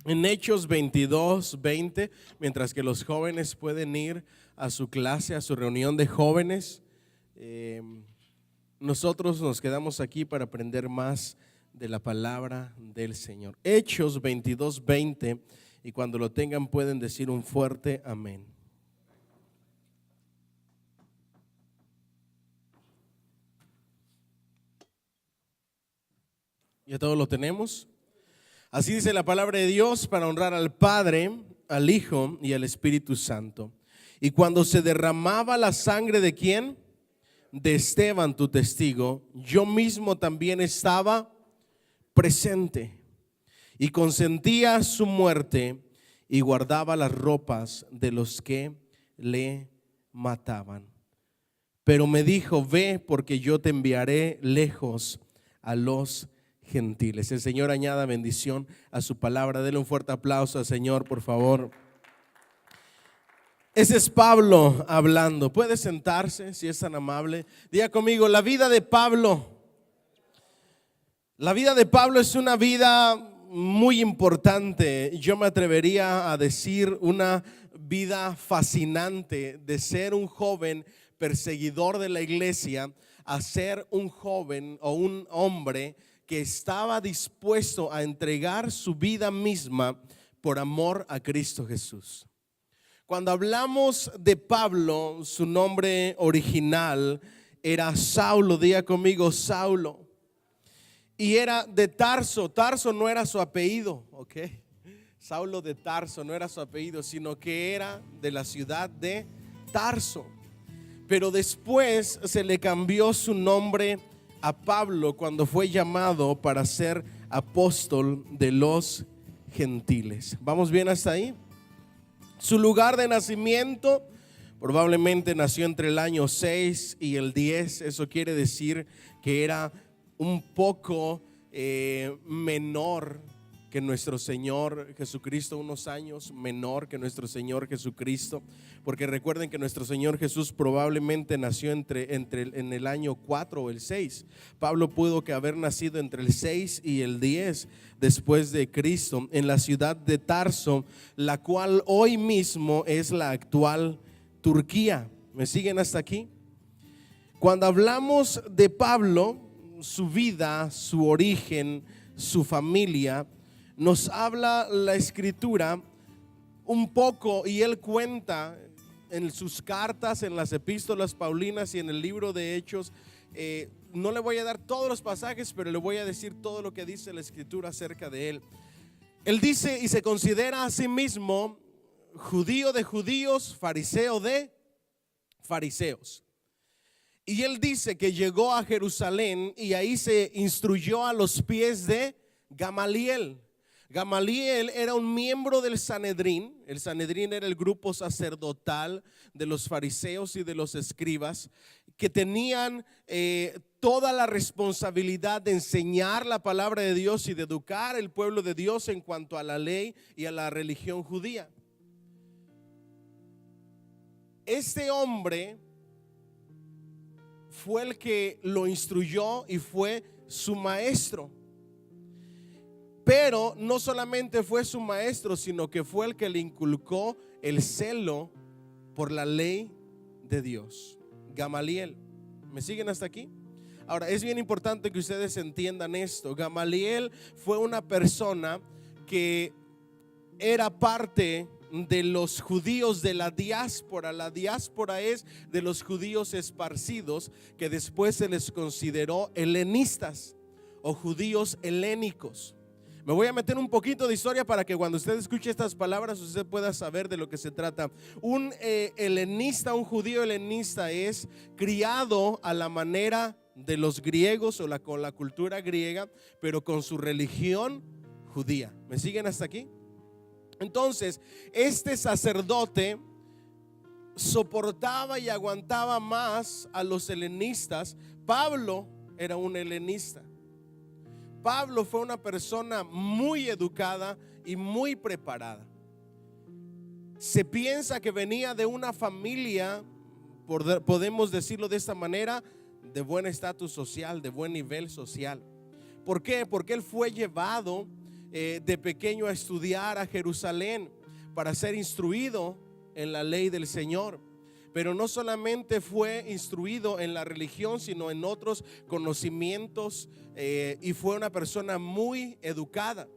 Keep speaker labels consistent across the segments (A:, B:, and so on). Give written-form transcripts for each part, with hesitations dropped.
A: En Hechos 22:20, mientras que los jóvenes pueden ir a su clase, a su reunión de jóvenes, nosotros nos quedamos aquí para aprender más de la palabra del Señor. Hechos 22:20, y cuando lo tengan pueden decir un fuerte amén. ¿Ya todos lo tenemos? Así dice la palabra de Dios, para honrar al Padre, al Hijo y al Espíritu Santo. Y cuando se derramaba la sangre de ¿quién? De Esteban, tu testigo, yo mismo también estaba presente y consentía su muerte y guardaba las ropas de los que le mataban. Pero me dijo, ve, porque yo te enviaré lejos a los gentiles. El Señor añada bendición a su palabra. Denle un fuerte aplauso al Señor, por favor. Ese es Pablo hablando. Puede sentarse si es tan amable. Diga conmigo, la vida de Pablo. La vida de Pablo es una vida muy importante. Yo me atrevería a decir una vida fascinante, de ser un joven perseguidor de la iglesia a ser un joven o un hombre que estaba dispuesto a entregar su vida misma por amor a Cristo Jesús. Cuando hablamos de Pablo, su nombre original era Saulo. Diga conmigo, Saulo. Y era de Tarso. Tarso no era su apellido, ¿ok? Saulo de Tarso no era su apellido, sino que era de la ciudad de Tarso. Pero después se le cambió su nombre a Pablo cuando fue llamado para ser apóstol de los gentiles. ¿Vamos bien hasta ahí? Su lugar de nacimiento probablemente nació entre el año 6 y el 10. Eso quiere decir que era un poco menor que nuestro Señor Jesucristo, unos años menor que nuestro Señor Jesucristo, porque recuerden que nuestro Señor Jesús probablemente nació en el año 4 o el 6. Pablo pudo que haber nacido entre el 6 y el 10 después de Cristo, en la ciudad de Tarso, la cual hoy mismo es la actual Turquía. ¿Me siguen hasta aquí? Cuando hablamos de Pablo, su vida, su origen, su familia, nos habla la escritura un poco, y él cuenta en sus cartas, en las epístolas paulinas y en el libro de Hechos. No le voy a dar todos los pasajes, pero le voy a decir todo lo que dice la escritura acerca de él. Él dice y se considera a sí mismo judío de judíos, fariseo de fariseos. Y él dice que llegó a Jerusalén y ahí se instruyó a los pies de Gamaliel. Gamaliel era un miembro del Sanedrín. El Sanedrín era el grupo sacerdotal de los fariseos y de los escribas, que tenían toda la responsabilidad de enseñar la palabra de Dios y de educar el pueblo de Dios en cuanto a la ley y a la religión judía. Este hombre fue el que lo instruyó y fue su maestro. Pero no solamente fue su maestro, sino que fue el que le inculcó el celo por la ley de Dios. Gamaliel. ¿Me siguen hasta aquí? Ahora, es bien importante que ustedes entiendan esto. Gamaliel fue una persona que era parte de los judíos de la diáspora. La diáspora es de los judíos esparcidos, que después se les consideró helenistas o judíos helénicos. Me voy a meter un poquito de historia para que cuando usted escuche estas palabras usted pueda saber de lo que se trata. Un helenista, un judío helenista, es criado a la manera de los griegos o con la cultura griega, pero con su religión judía. ¿Me siguen hasta aquí? Entonces, este sacerdote soportaba y aguantaba más a los helenistas. Pablo era un helenista. Pablo fue una persona muy educada y muy preparada. Se piensa que venía de una familia, podemos decirlo de esta manera, de buen estatus social, de buen nivel social. ¿Por qué? Porque él fue llevado de pequeño a estudiar a Jerusalén para ser instruido en la ley del Señor. Pero no solamente fue instruido en la religión, sino en otros conocimientos, y fue una persona muy educada.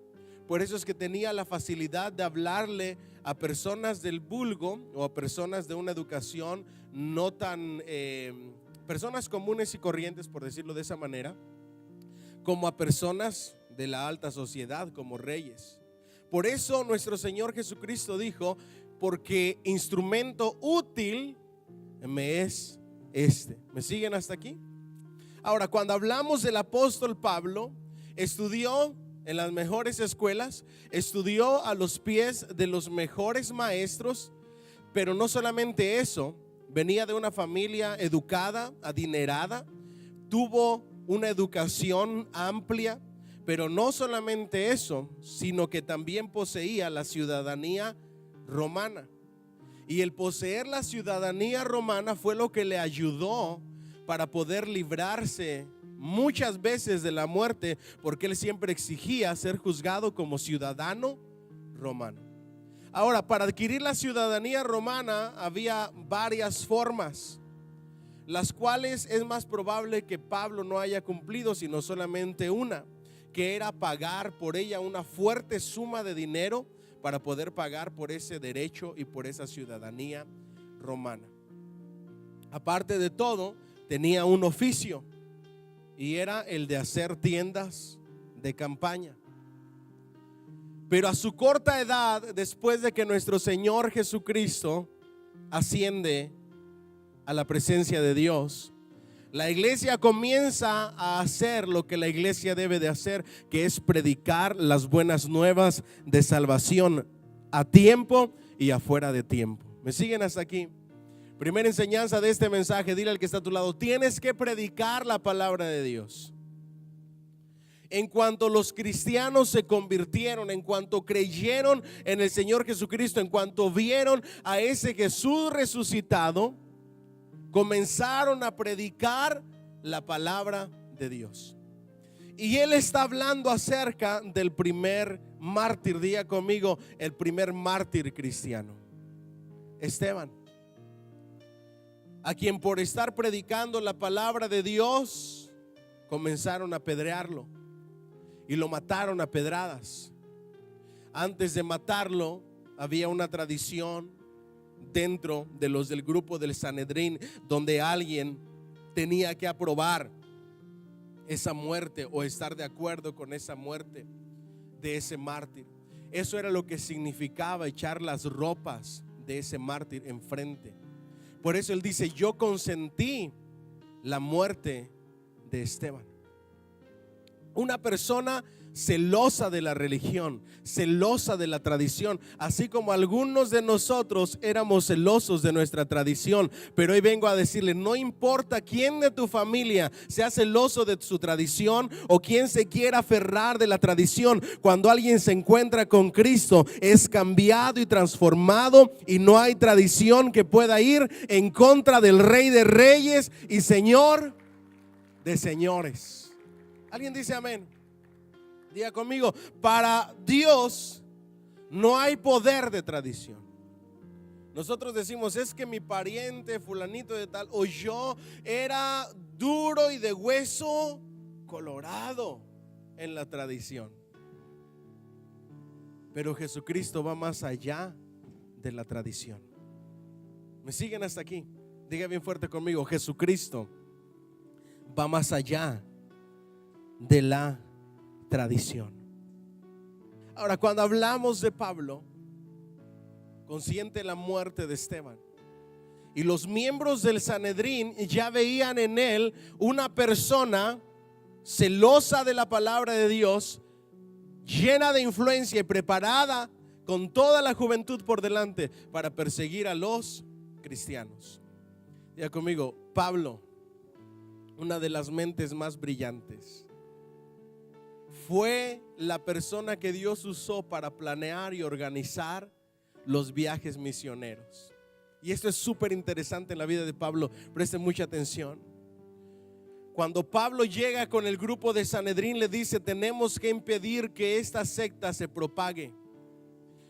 A: Por eso es que tenía la facilidad de hablarle a personas del vulgo o a personas de una educación no tan, personas comunes y corrientes, por decirlo de esa manera, como a personas de la alta sociedad, como reyes. Por eso nuestro Señor Jesucristo dijo: porque instrumento útil me es este. ¿Me siguen hasta aquí? Ahora, cuando hablamos del apóstol Pablo, estudió en las mejores escuelas, estudió a los pies de los mejores maestros, pero no solamente eso, venía de una familia educada, adinerada, tuvo una educación amplia, pero no solamente eso, sino que también poseía la ciudadanía romana. Y el poseer la ciudadanía romana fue lo que le ayudó para poder librarse muchas veces de la muerte, porque él siempre exigía ser juzgado como ciudadano romano. Ahora, para adquirir la ciudadanía romana había varias formas, las cuales es más probable que Pablo no haya cumplido, sino solamente una, que era pagar por ella una fuerte suma de dinero para poder pagar por ese derecho y por esa ciudadanía romana. Aparte de todo, tenía un oficio, y era el de hacer tiendas de campaña. Pero a su corta edad, después de que nuestro Señor Jesucristo asciende a la presencia de Dios, la iglesia comienza a hacer lo que la iglesia debe de hacer, que es predicar las buenas nuevas de salvación a tiempo y afuera de tiempo. ¿Me siguen hasta aquí? Primera enseñanza de este mensaje: dile al que está a tu lado: tienes que predicar la palabra de Dios. En cuanto los cristianos se convirtieron, en cuanto creyeron en el Señor Jesucristo, en cuanto vieron a ese Jesús resucitado, comenzaron a predicar la palabra de Dios. Y él está hablando acerca del primer mártir. Diga conmigo: el primer mártir cristiano, Esteban, a quien por estar predicando la palabra de Dios comenzaron a apedrearlo y lo mataron a pedradas. Antes de matarlo, había una tradición dentro de los del grupo del Sanedrín, donde alguien tenía que aprobar esa muerte o estar de acuerdo con esa muerte de ese mártir. Eso era lo que significaba echar las ropas de ese mártir enfrente. Por eso él dice: yo consentí la muerte de Esteban. Una persona celosa de la religión, celosa de la tradición, así como algunos de nosotros éramos celosos de nuestra tradición. Pero hoy vengo a decirle: no importa quién de tu familia sea celoso de su tradición o quién se quiera aferrar de la tradición, cuando alguien se encuentra con Cristo es cambiado y transformado, y no hay tradición que pueda ir en contra del Rey de Reyes y Señor de señores. ¿Alguien dice amén? Diga conmigo: para Dios no hay poder de tradición. Nosotros decimos: es que mi pariente fulanito de tal o yo era duro y de hueso colorado en la tradición. Pero Jesucristo va más allá de la tradición. ¿Me siguen hasta aquí? Diga bien fuerte conmigo: Jesucristo va más allá de la tradición. Ahora, cuando hablamos de Pablo, consiente la muerte de Esteban, y los miembros del Sanedrín ya veían en él una persona celosa de la palabra de Dios, llena de influencia y preparada con toda la juventud por delante para perseguir a los cristianos. Diga conmigo: Pablo, una de las mentes más brillantes, fue la persona que Dios usó para planear y organizar los viajes misioneros. Y esto es súper interesante en la vida de Pablo. Presten mucha atención. Cuando Pablo llega con el grupo de Sanedrín, le dice: tenemos que impedir que esta secta se propague.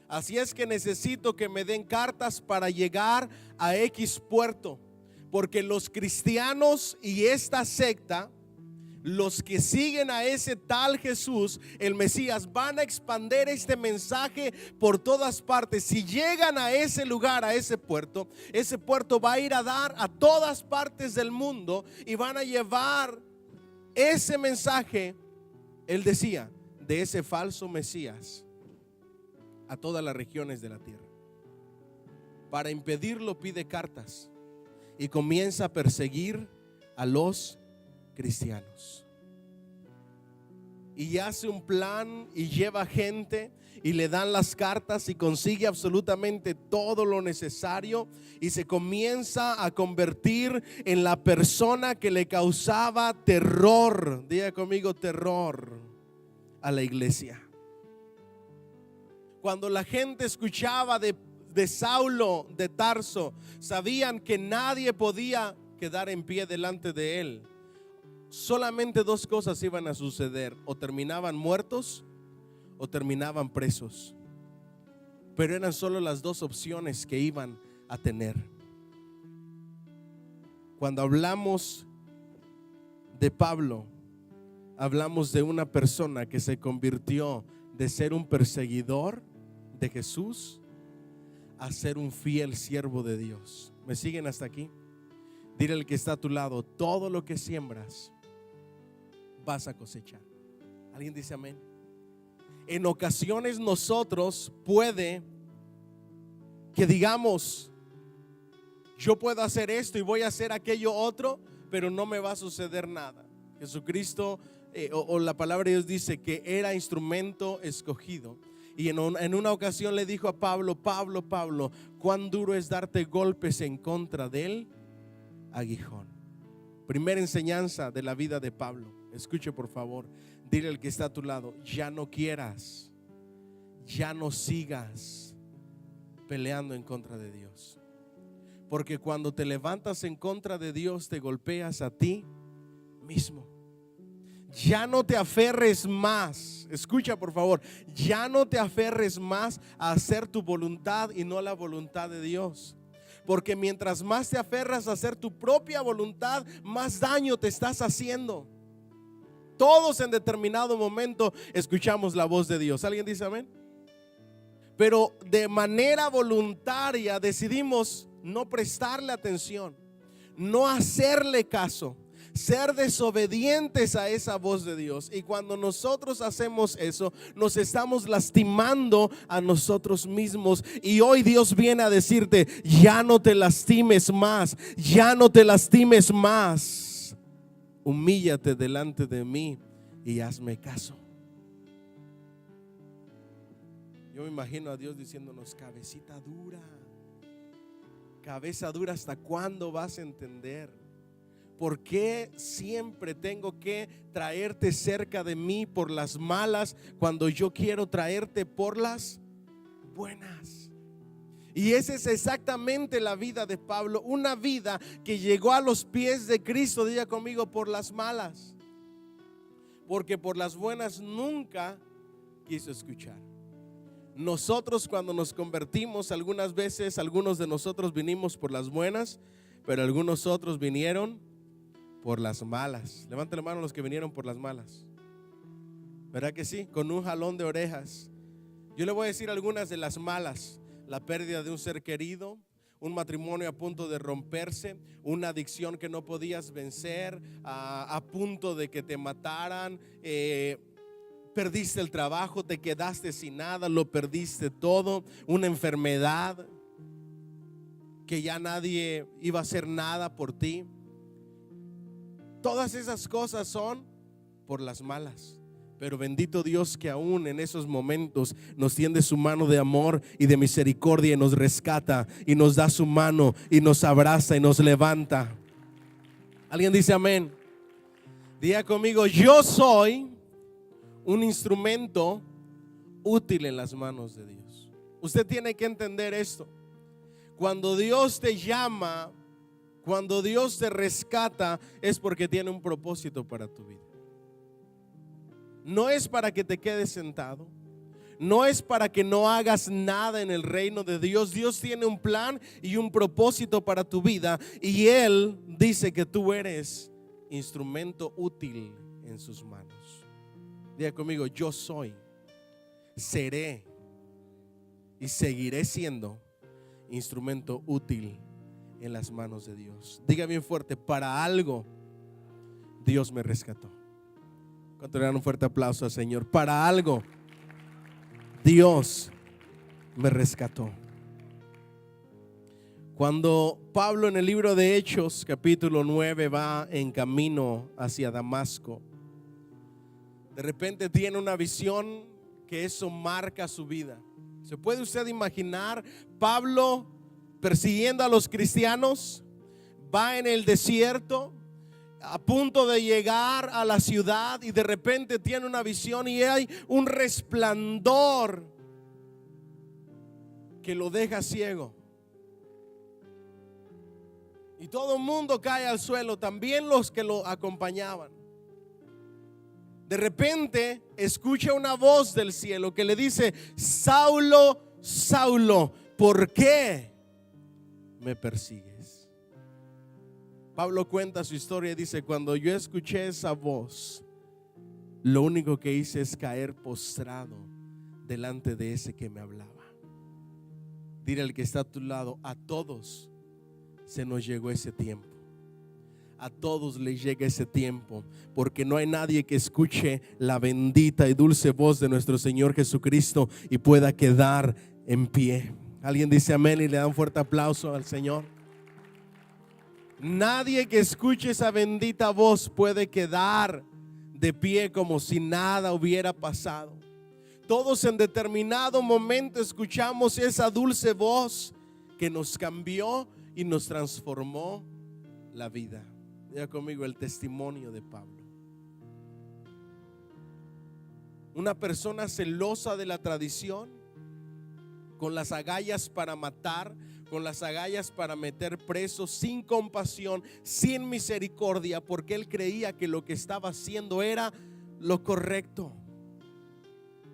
A: Así es que necesito que me den cartas para llegar a X puerto, porque los cristianos y esta secta, los que siguen a ese tal Jesús, el Mesías, van a expandir este mensaje por todas partes. Si llegan a ese lugar, a ese puerto va a ir a dar a todas partes del mundo y van a llevar ese mensaje, él decía, de ese falso Mesías a todas las regiones de la tierra. Para impedirlo pide cartas y comienza a perseguir a los cristianos. Y hace un plan y lleva gente y le dan las cartas y consigue absolutamente todo lo necesario y se comienza a convertir en la persona que le causaba terror, diga conmigo, terror a la iglesia. Cuando la gente escuchaba de Saulo de Tarso, sabían que nadie podía quedar en pie delante de él. Solamente dos cosas iban a suceder: o terminaban muertos o terminaban presos. Pero eran solo las dos opciones que iban a tener. Cuando hablamos de Pablo, hablamos de una persona que se convirtió de ser un perseguidor de Jesús a ser un fiel siervo de Dios. ¿Me siguen hasta aquí? Dile al que está a tu lado: todo lo que siembras vas a cosechar. ¿Alguien dice amén? En ocasiones nosotros puede que digamos: yo puedo hacer esto y voy a hacer aquello otro, pero no me va a suceder nada. Jesucristo o la palabra de Dios dice que era instrumento escogido. Y en una ocasión le dijo a Pablo: Pablo, Pablo, cuán duro es darte golpes en contra del aguijón. Primera enseñanza de la vida de Pablo. Escuche por favor, dile al que está a tu lado: ya no quieras, ya no sigas peleando en contra de Dios. Porque cuando te levantas en contra de Dios, te golpeas a ti mismo. Ya no te aferres más. Escucha por favor, ya no te aferres más a hacer tu voluntad y no la voluntad de Dios. Porque mientras más te aferras a hacer tu propia voluntad, más daño te estás haciendo. Todos en determinado momento escuchamos la voz de Dios. ¿Alguien dice amén? Pero de manera voluntaria decidimos no prestarle atención, no hacerle caso, ser desobedientes a esa voz de Dios. Y cuando nosotros hacemos eso, nos estamos lastimando a nosotros mismos. Y hoy Dios viene a decirte: ya no te lastimes más, ya no te lastimes más. Humíllate delante de mí y hazme caso. Yo me imagino a Dios diciéndonos: cabecita dura, cabeza dura, ¿hasta cuándo vas a entender? ¿Por qué siempre tengo que traerte cerca de mí por las malas cuando yo quiero traerte por las buenas? Y esa es exactamente la vida de Pablo, una vida que llegó a los pies de Cristo, diga conmigo, por las malas, porque por las buenas nunca quiso escuchar. Nosotros cuando nos convertimos, algunas veces algunos de nosotros vinimos por las buenas, pero algunos otros vinieron por las malas. Levanten la mano los que vinieron por las malas. ¿Verdad que sí? Con un jalón de orejas. Yo le voy a decir algunas de las malas: la pérdida de un ser querido, un matrimonio a punto de romperse, una adicción que no podías vencer, a punto de que te mataran, perdiste el trabajo, te quedaste sin nada, lo perdiste todo, una enfermedad que ya nadie iba a hacer nada por ti. Todas esas cosas son por las malas. Pero bendito Dios que aún en esos momentos nos tiende su mano de amor y de misericordia y nos rescata y nos da su mano y nos abraza y nos levanta. ¿Alguien dice amén? Diga conmigo: yo soy un instrumento útil en las manos de Dios. Usted tiene que entender esto. Cuando Dios te llama Cuando Dios te rescata es porque tiene un propósito para tu vida. No es para que te quedes sentado. No es para que no hagas nada en el reino de Dios. Dios tiene un plan y un propósito para tu vida. Y Él dice que tú eres instrumento útil en sus manos. Diga conmigo, yo soy, seré y seguiré siendo instrumento útil en las manos de Dios. Diga bien fuerte, para algo Dios me rescató. ¿Cuánto le dan un fuerte aplauso al Señor? Para algo Dios me rescató. Cuando Pablo en el libro de Hechos capítulo 9 va en camino hacia Damasco, de repente tiene una visión que eso marca su vida. ¿Se puede usted imaginar Pablo persiguiendo a los cristianos? Va en el desierto a punto de llegar a la ciudad y de repente tiene una visión y hay un resplandor que lo deja ciego. Y todo el mundo cae al suelo, también los que lo acompañaban. De repente escucha una voz del cielo que le dice: Saulo, Saulo, ¿por qué me persigues? Pablo cuenta su historia y dice: cuando yo escuché esa voz, lo único que hice es caer postrado delante de ese que me hablaba. Dile al que está a tu lado: a todos se nos llegó ese tiempo. A todos les llega ese tiempo, porque no hay nadie que escuche la bendita y dulce voz de nuestro Señor Jesucristo y pueda quedar en pie. Alguien dice amén y le da un fuerte aplauso al Señor. Nadie que escuche esa bendita voz puede quedar de pie como si nada hubiera pasado. Todos en determinado momento escuchamos esa dulce voz que nos cambió y nos transformó la vida. Diga conmigo el testimonio de Pablo. Una persona celosa de la tradición, con las agallas para matar, con las agallas para meter presos, sin compasión, sin misericordia, porque él creía que lo que estaba haciendo era lo correcto.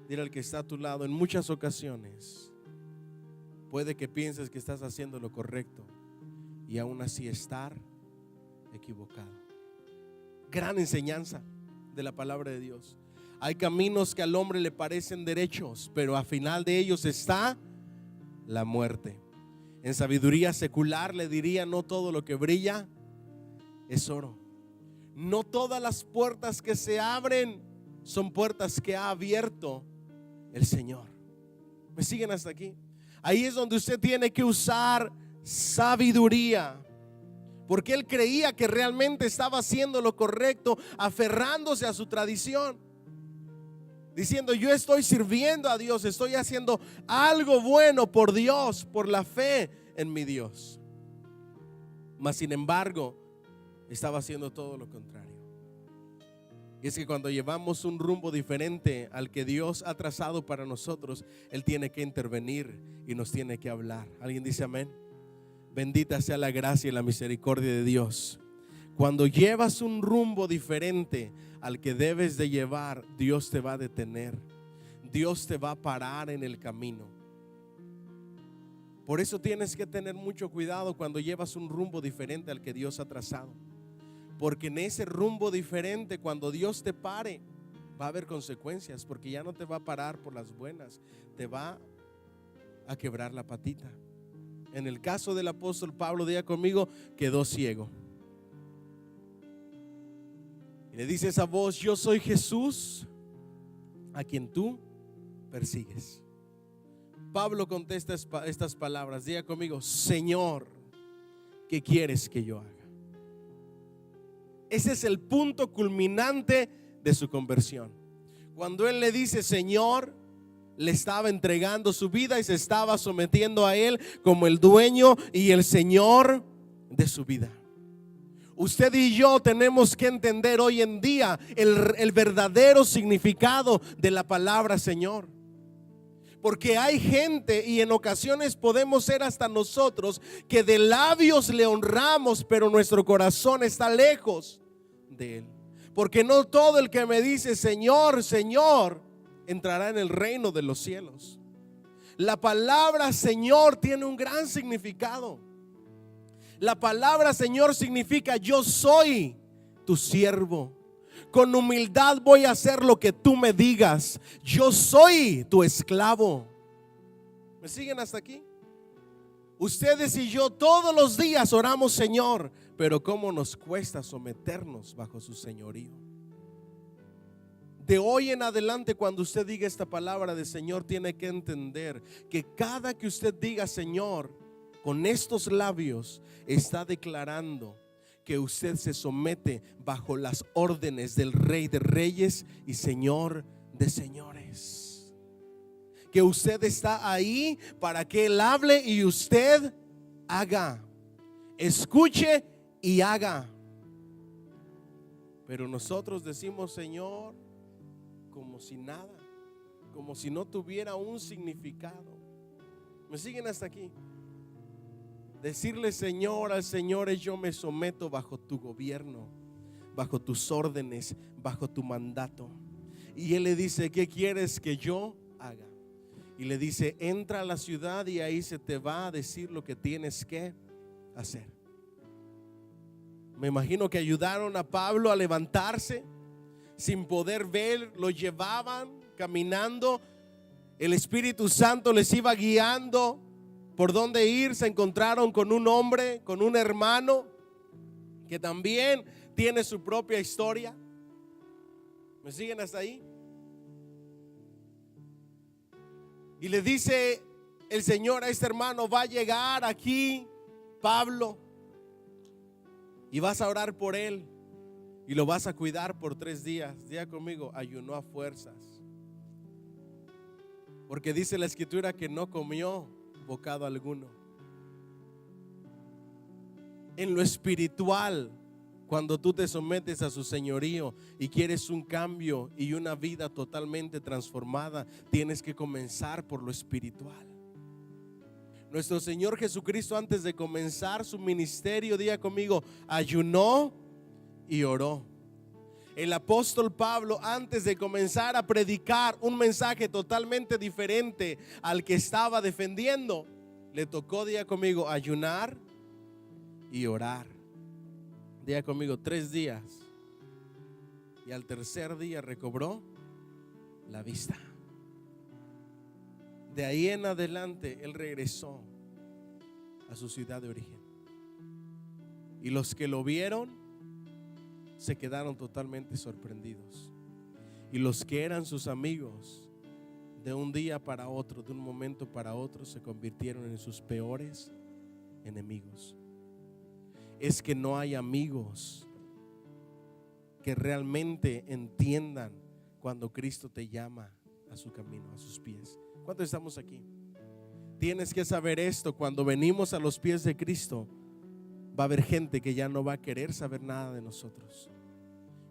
A: Dile al que está a tu lado: en muchas ocasiones puede que pienses que estás haciendo lo correcto y aún así estar equivocado. Gran enseñanza de la palabra de Dios. Hay caminos que al hombre le parecen derechos, pero al final de ellos está la muerte. En sabiduría secular le diría: no todo lo que brilla es oro. No todas las puertas que se abren son puertas que ha abierto el Señor. ¿Me siguen hasta aquí? Ahí es donde usted tiene que usar sabiduría, porque él creía que realmente estaba haciendo lo correcto, aferrándose a su tradición, diciendo: yo estoy sirviendo a Dios, estoy haciendo algo bueno por Dios, por la fe en mi Dios. Mas sin embargo, estaba haciendo todo lo contrario. Y es que cuando llevamos un rumbo diferente al que Dios ha trazado para nosotros, Él tiene que intervenir y nos tiene que hablar. ¿Alguien dice amén? Bendita sea la gracia y la misericordia de Dios. Cuando llevas un rumbo diferente al que debes de llevar, Dios te va a detener. Dios te va a parar en el camino. Por eso tienes que tener mucho cuidado cuando llevas un rumbo diferente al que Dios ha trazado. Porque en ese rumbo diferente, cuando Dios te pare, va a haber consecuencias, porque ya no te va a parar por las buenas, te va a quebrar la patita. En el caso del apóstol Pablo, diga conmigo, quedó ciego. Y le dice esa voz: yo soy Jesús a quien tú persigues. Pablo contesta estas palabras, diga conmigo: Señor, ¿qué quieres que yo haga? Ese es el punto culminante de su conversión. Cuando él le dice Señor, le estaba entregando su vida y se estaba sometiendo a él como el dueño y el Señor de su vida. Usted y yo tenemos que entender hoy en día el verdadero significado de la palabra Señor. Porque hay gente, y en ocasiones podemos ser hasta nosotros, que de labios le honramos, pero nuestro corazón está lejos de Él. Porque no todo el que me dice Señor, Señor, entrará en el reino de los cielos. La palabra Señor tiene un gran significado. La palabra Señor significa yo soy tu siervo. Con humildad voy a hacer lo que tú me digas. Yo soy tu esclavo. ¿Me siguen hasta aquí? Ustedes y yo todos los días oramos Señor, pero cómo nos cuesta someternos bajo su señorío. De hoy en adelante, cuando usted diga esta palabra de Señor, tiene que entender que cada que usted diga Señor, con estos labios está declarando que usted se somete bajo las órdenes del Rey de Reyes y Señor de Señores. Que usted está ahí para que Él hable y usted haga, escuche y haga. Pero nosotros decimos Señor como si nada, como si no tuviera un significado. ¿Me siguen hasta aquí? Decirle Señor al Señor es yo me someto bajo tu gobierno, bajo tus órdenes, bajo tu mandato. Y Él le dice, ¿qué quieres que yo haga? Y le dice, entra a la ciudad y ahí se te va a decir lo que tienes que hacer. Me imagino que ayudaron a Pablo a levantarse sin poder ver, lo llevaban caminando. El Espíritu Santo les iba guiando por dónde ir. Se encontraron con un hombre, con un hermano que también tiene su propia historia. ¿Me siguen hasta ahí? Y le dice el Señor a este hermano, va a llegar aquí Pablo y vas a orar por él y lo vas a cuidar por 3 días. Diga conmigo, ayunó a fuerzas. Porque dice la Escritura que no comió bocado alguno. En lo espiritual, cuando tú te sometes a su señorío y quieres un cambio y una vida totalmente transformada, tienes que comenzar por lo espiritual. Nuestro Señor Jesucristo, antes de comenzar su ministerio, diga conmigo, ayunó y oró. El apóstol Pablo, antes de comenzar a predicar un mensaje totalmente diferente al que estaba defendiendo, le tocó, diga conmigo, ayunar y orar. Diga conmigo, 3 días. Y al tercer día recobró la vista. De ahí en adelante él regresó a su ciudad de origen. Y los que lo vieron se quedaron totalmente sorprendidos. Y los que eran sus amigos, de un día para otro, de un momento para otro, se convirtieron en sus peores enemigos. Es que no hay amigos que realmente entiendan cuando Cristo te llama a su camino, a sus pies. ¿Cuántos estamos aquí? Tienes que saber esto: cuando venimos a los pies de Cristo, va a haber gente que ya no va a querer saber nada de nosotros.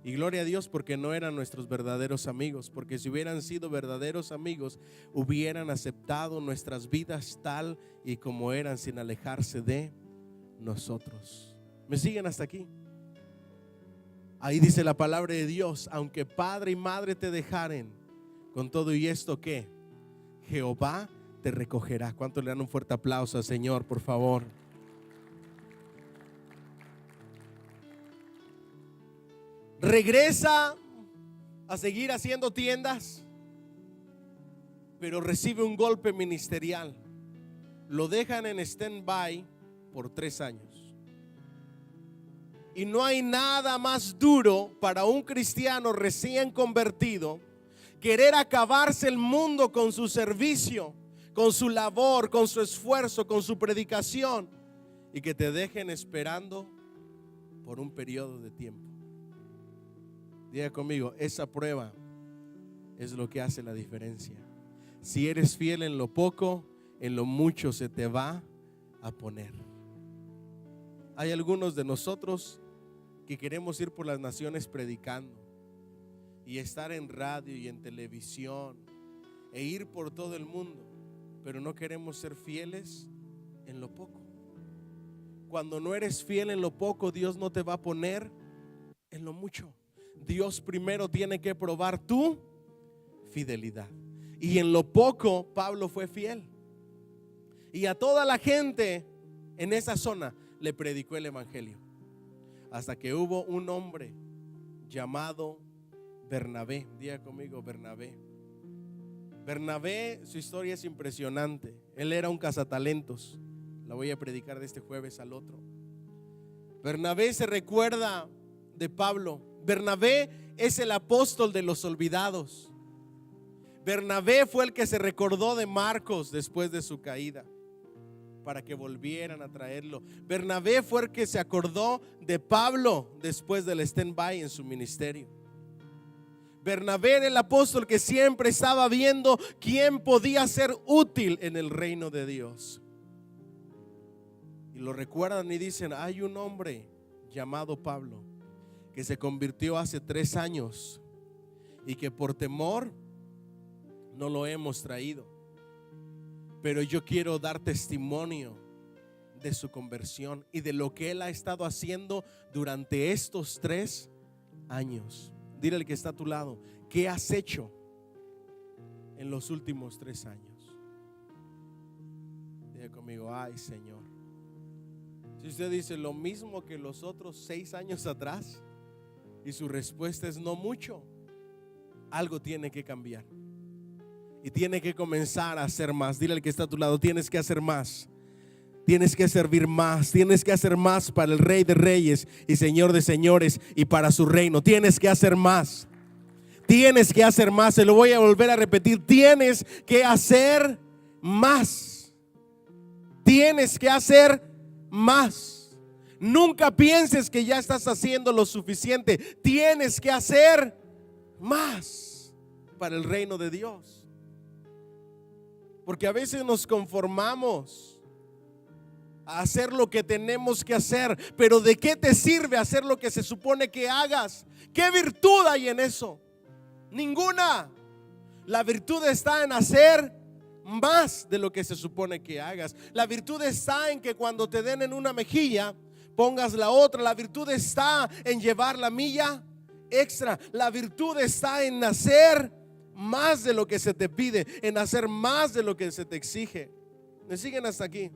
A: Y gloria a Dios, porque no eran nuestros verdaderos amigos. Porque si hubieran sido verdaderos amigos, hubieran aceptado nuestras vidas tal y como eran, sin alejarse de nosotros. ¿Me siguen hasta aquí? Ahí dice la palabra de Dios: aunque padre y madre te dejaren, con todo y esto, ¿qué? Jehová te recogerá. ¿Cuánto le dan un fuerte aplauso al Señor, por favor? Regresa a seguir haciendo tiendas, pero recibe un golpe ministerial. Lo dejan en stand-by por 3 años. Y no hay nada más duro para un cristiano recién convertido querer acabarse el mundo con su servicio, con su labor, con su esfuerzo, con su predicación, y que te dejen esperando por un periodo de tiempo. Diga conmigo, esa prueba es lo que hace la diferencia. Si eres fiel en lo poco, en lo mucho se te va a poner. Hay algunos de nosotros que queremos ir por las naciones predicando y estar en radio y en televisión, e ir por todo el mundo, pero no queremos ser fieles en lo poco. Cuando no eres fiel en lo poco, Dios no te va a poner en lo mucho. Dios primero tiene que probar tu fidelidad. Y en lo poco Pablo fue fiel. Y a toda la gente en esa zona le predicó el evangelio. Hasta que hubo un hombre llamado Bernabé. Diga conmigo, Bernabé. Bernabé, su historia es impresionante. Él era un cazatalentos. La voy a predicar de este jueves al otro. Bernabé se recuerda de Pablo. Bernabé es el apóstol de los olvidados. Bernabé fue el que se recordó de Marcos después de su caída, para que volvieran a traerlo. Bernabé fue el que se acordó de Pablo después del stand-by en su ministerio. Bernabé era el apóstol que siempre estaba viendo quién podía ser útil en el reino de Dios. Y lo recuerdan y dicen: hay un hombre llamado Pablo que se convirtió hace 3 años y que por temor no lo hemos traído. Pero yo quiero dar testimonio de su conversión y de lo que él ha estado haciendo durante estos 3 años. Dile al que está a tu lado: ¿qué has hecho en los últimos 3 años? Diga conmigo: ay, Señor. Si usted dice lo mismo que los otros 6 años atrás y su respuesta es no mucho, algo tiene que cambiar. Y tiene que comenzar a hacer más. Dile al que está a tu lado: tienes que hacer más. Tienes que servir más. Tienes que hacer más para el Rey de Reyes y Señor de Señores y para su reino. Tienes que hacer más. Tienes que hacer más. Se lo voy a volver a repetir. Tienes que hacer más. Tienes que hacer más. Nunca pienses que ya estás haciendo lo suficiente. Tienes que hacer más para el reino de Dios. Porque a veces nos conformamos a hacer lo que tenemos que hacer. Pero ¿de qué te sirve hacer lo que se supone que hagas? ¿Qué virtud hay en eso? Ninguna. La virtud está en hacer más de lo que se supone que hagas. La virtud está en que cuando te den en una mejilla, pongas la otra. La virtud está en llevar la milla extra. La virtud está en hacer más de lo que se te pide, en hacer más de lo que se te exige. ¿Me siguen hasta aquí?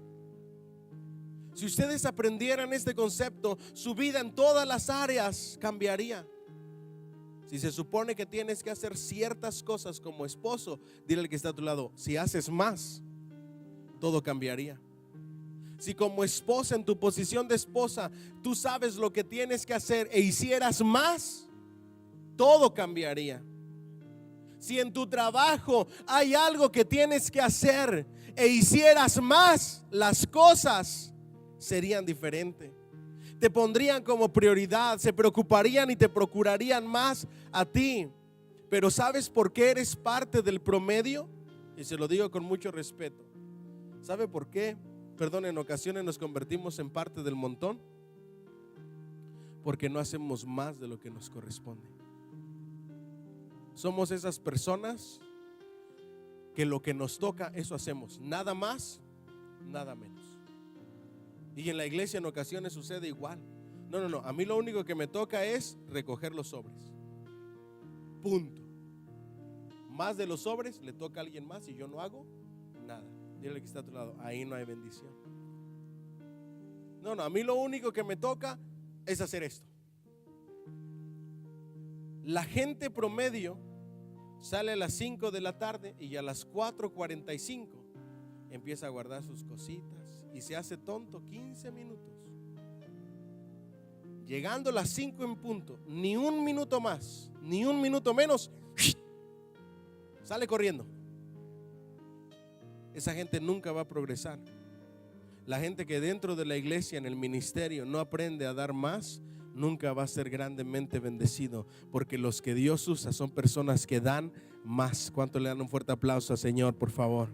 A: Si ustedes aprendieran este concepto, su vida en todas las áreas cambiaría. Si se supone que tienes que hacer ciertas cosas como esposo, dile al que está a tu lado: si haces más, todo cambiaría. Si como esposa, en tu posición de esposa, tú sabes lo que tienes que hacer e hicieras más, todo cambiaría. Si en tu trabajo hay algo que tienes que hacer e hicieras más, las cosas serían diferentes. Te pondrían como prioridad, se preocuparían y te procurarían más a ti. Pero ¿sabes por qué eres parte del promedio? Y se lo digo con mucho respeto. ¿Sabe por qué? Perdón, en ocasiones nos convertimos en parte del montón. Porque no hacemos más de lo que nos corresponde. Somos esas personas que lo que nos toca, eso hacemos. Nada más, nada menos. Y en la iglesia en ocasiones sucede igual. No, a mí lo único que me toca es recoger los sobres. Punto. Más de los sobres le toca a alguien más y yo no hago nada. Dile que está a tu lado: ahí no hay bendición. No, a mí lo único que me toca es hacer esto. La gente promedio sale a las 5 de la tarde y a las 4:45 empieza a guardar sus cositas y se hace tonto 15 minutos. Llegando a las 5 en punto, ni un minuto más, ni un minuto menos, sale corriendo. Esa gente nunca va a progresar. La gente que dentro de la iglesia, en el ministerio, no aprende a dar más, nunca va a ser grandemente bendecido. Porque los que Dios usa son personas que dan más. ¿Cuánto le dan un fuerte aplauso al Señor, por favor?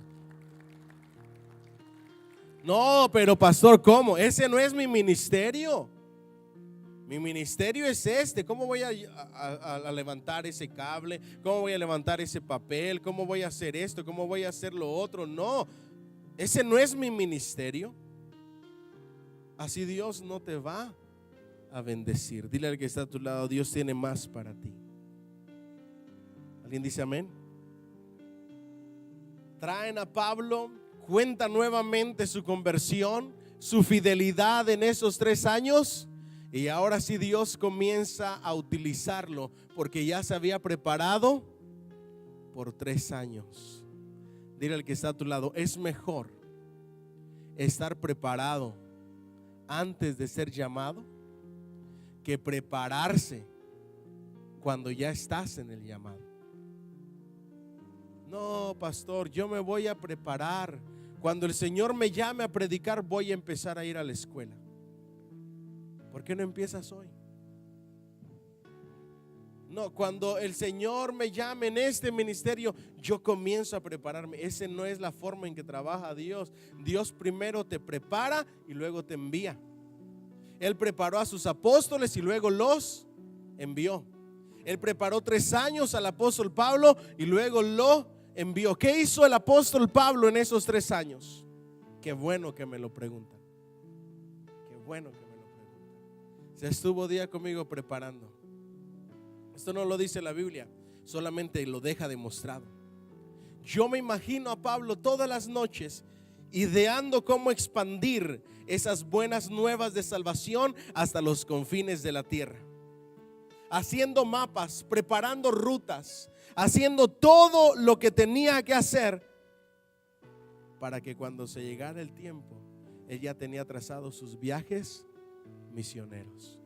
A: No, pero pastor, ¿cómo? Ese no es mi ministerio. Mi ministerio es este. ¿Cómo voy a levantar ese cable? ¿Cómo voy a levantar ese papel? ¿Cómo voy a hacer esto? ¿Cómo voy a hacer lo otro? No, ese no es mi ministerio. Así Dios no te va a bendecir. Dile al que está a tu lado: Dios tiene más para ti. ¿Alguien dice amén? Traen a Pablo, cuenta nuevamente su conversión, su fidelidad en esos 3 años. Y ahora sí Dios comienza a utilizarlo, porque ya se había preparado por 3 años. Dile al que está a tu lado: es mejor estar preparado antes de ser llamado que prepararse cuando ya estás en el llamado. No, pastor, yo me voy a preparar. Cuando el Señor me llame a predicar, voy a empezar a ir a la escuela. ¿Por qué no empiezas hoy? No, cuando el Señor me llame en este ministerio, yo comienzo a prepararme. Esa no es la forma en que trabaja Dios. Dios primero te prepara y luego te envía. Él preparó a sus apóstoles y luego los envió. Él preparó 3 años al apóstol Pablo y luego lo envió. ¿Qué hizo el apóstol Pablo en esos 3 años? Qué bueno que me lo preguntan. Qué bueno que me lo preguntan. Se estuvo día conmigo preparando. Esto no lo dice la Biblia, solamente lo deja demostrado. Yo me imagino a Pablo todas las noches ideando cómo expandir esas buenas nuevas de salvación hasta los confines de la tierra, haciendo mapas, preparando rutas, haciendo todo lo que tenía que hacer para que cuando se llegara el tiempo, él ya tenía trazados sus viajes misioneros.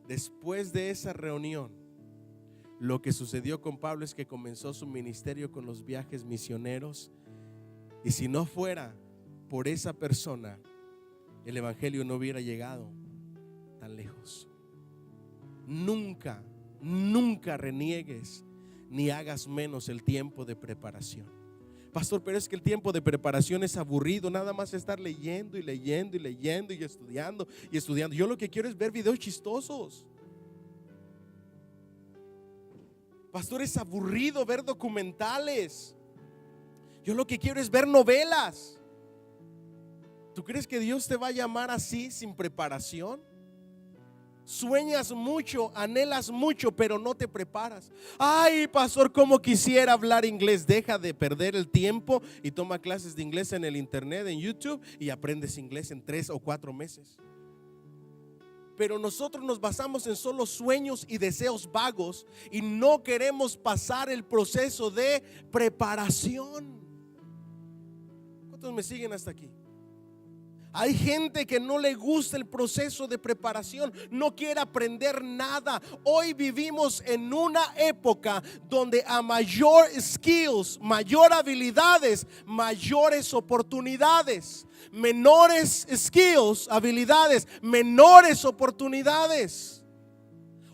A: Después de esa reunión, lo que sucedió con Pablo es que comenzó su ministerio con los viajes misioneros. Y si no fuera por esa persona, el evangelio no hubiera llegado tan lejos. Nunca, nunca reniegues ni hagas menos el tiempo de preparación. Pastor, pero es que el tiempo de preparación es aburrido, nada más estar leyendo y leyendo y leyendo y estudiando y estudiando. Yo lo que quiero es ver videos chistosos. Pastor, es aburrido ver documentales. Yo lo que quiero es ver novelas. ¿Tú crees que Dios te va a llamar así sin preparación? Sueñas mucho, anhelas mucho, pero no te preparas. Ay, pastor, cómo quisiera hablar inglés. Deja de perder el tiempo y toma clases de inglés en el internet, en YouTube, y aprendes inglés en 3 o 4 meses. Pero nosotros nos basamos en solo sueños y deseos vagos y no queremos pasar el proceso de preparación. ¿Cuántos me siguen hasta aquí? Hay gente que no le gusta el proceso de preparación, no quiere aprender nada. Hoy vivimos en una época donde a mayor skills, mayor habilidades, mayores oportunidades. Menores skills, habilidades, menores oportunidades.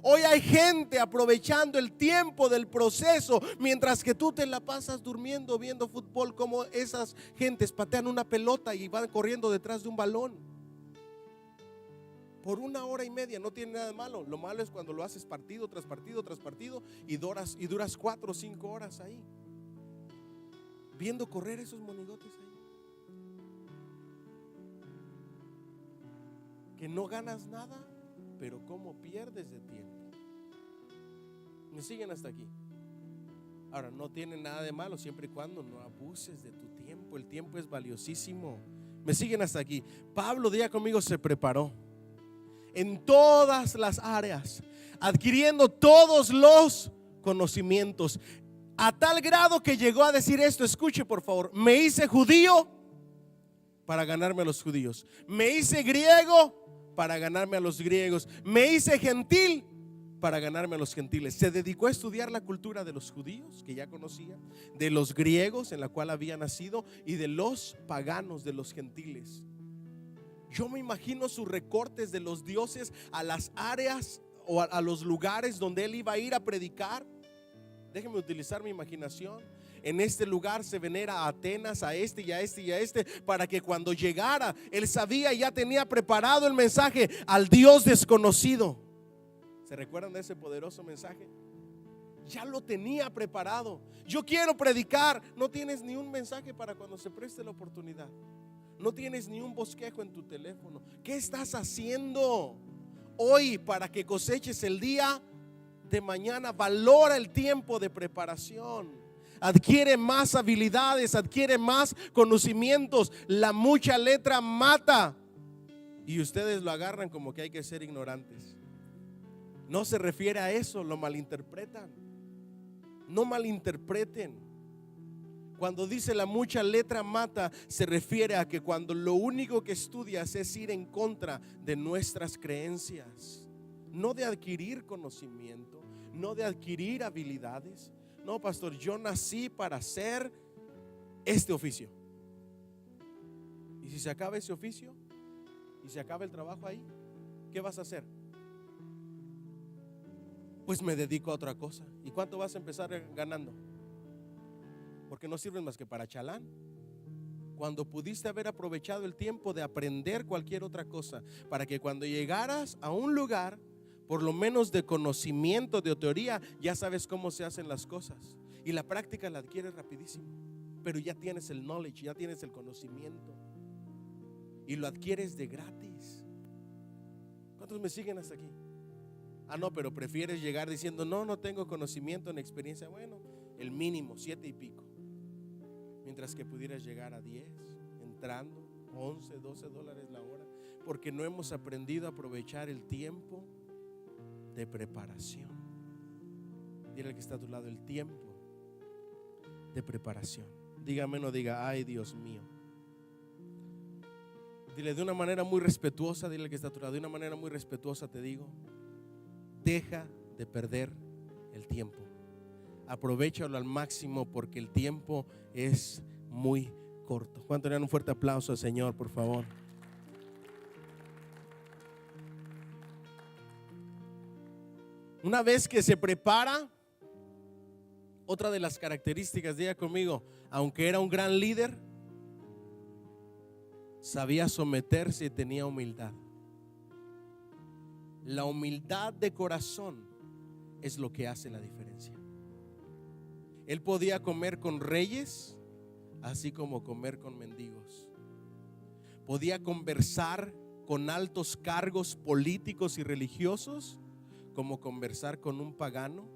A: Hoy hay gente aprovechando el tiempo del proceso, mientras que tú te la pasas durmiendo, viendo fútbol, como esas gentes patean una pelota y van corriendo detrás de un balón por 1 hora y media. No tiene nada de malo. Lo malo es cuando lo haces partido tras partido tras partido y duras 4 o 5 horas ahí viendo correr esos monigotes ahí, que no ganas nada, pero cómo pierdes de tiempo. ¿Me siguen hasta aquí? Ahora, no tiene nada de malo siempre y cuando no abuses de tu tiempo. El tiempo es valiosísimo. ¿Me siguen hasta aquí? Pablo, diga conmigo, se preparó en todas las áreas, adquiriendo todos los conocimientos, a tal grado que llegó a decir esto. Escuche por favor: me hice judío para ganarme a los judíos, me hice griego para ganarme a los griegos, me hice gentil para ganarme a los gentiles. Se dedicó a estudiar la cultura de los judíos, que ya conocía, de los griegos, en la cual había nacido, y de los paganos, de los gentiles. Yo me imagino sus recortes de los dioses a las áreas o a los lugares donde él iba a ir a predicar. Déjenme utilizar mi imaginación. En este lugar se venera a Atenas, a este y a este y a este, para que cuando llegara, él sabía y ya tenía preparado el mensaje al Dios desconocido. ¿Se recuerdan de ese poderoso mensaje? Ya lo tenía preparado. Yo quiero predicar. No tienes ni un mensaje para cuando se preste la oportunidad. No tienes ni un bosquejo en tu teléfono. ¿Qué estás haciendo hoy para que coseches el día de mañana? Valora el tiempo de preparación. Adquiere más habilidades, adquiere más conocimientos. La mucha letra mata. Y ustedes lo agarran como que hay que ser ignorantes. No se refiere a eso, lo malinterpretan. No malinterpreten. Cuando dice la mucha letra mata, se refiere a que cuando lo único que estudias es ir en contra de nuestras creencias, no de adquirir conocimiento, no de adquirir habilidades. No, pastor, yo nací para hacer este oficio. Y si se acaba ese oficio y se acaba el trabajo ahí, ¿qué vas a hacer? Pues me dedico a otra cosa. ¿Y cuánto vas a empezar ganando? Porque no sirven más que para chalán. Cuando pudiste haber aprovechado el tiempo de aprender cualquier otra cosa, para que cuando llegaras a un lugar, por lo menos de conocimiento, de teoría, ya sabes cómo se hacen las cosas. Y la práctica la adquieres rapidísimo. Pero ya tienes el knowledge, ya tienes el conocimiento. Y lo adquieres de gratis. ¿Cuántos me siguen hasta aquí? No, pero prefieres llegar diciendo no tengo conocimiento ni experiencia. Bueno, el mínimo, 7 y pico. Mientras que pudieras llegar a 10, entrando, 11, 12 dólares la hora. Porque no hemos aprendido a aprovechar el tiempo de preparación. Dile al que está a tu lado, el tiempo de preparación. Dígame, no diga, ay Dios mío. Dile de una manera muy respetuosa, dile al que está a tu lado, de una manera muy respetuosa te digo, deja de perder el tiempo. Aprovéchalo al máximo porque el tiempo es muy corto. ¿Cuánto le dan un fuerte aplauso al Señor, por favor? Una vez que se prepara, otra de las características, diga conmigo, aunque era un gran líder, sabía someterse y tenía humildad. La humildad de corazón es lo que hace la diferencia. Él podía comer con reyes, así como comer con mendigos. Podía conversar con altos cargos políticos y religiosos, como conversar con un pagano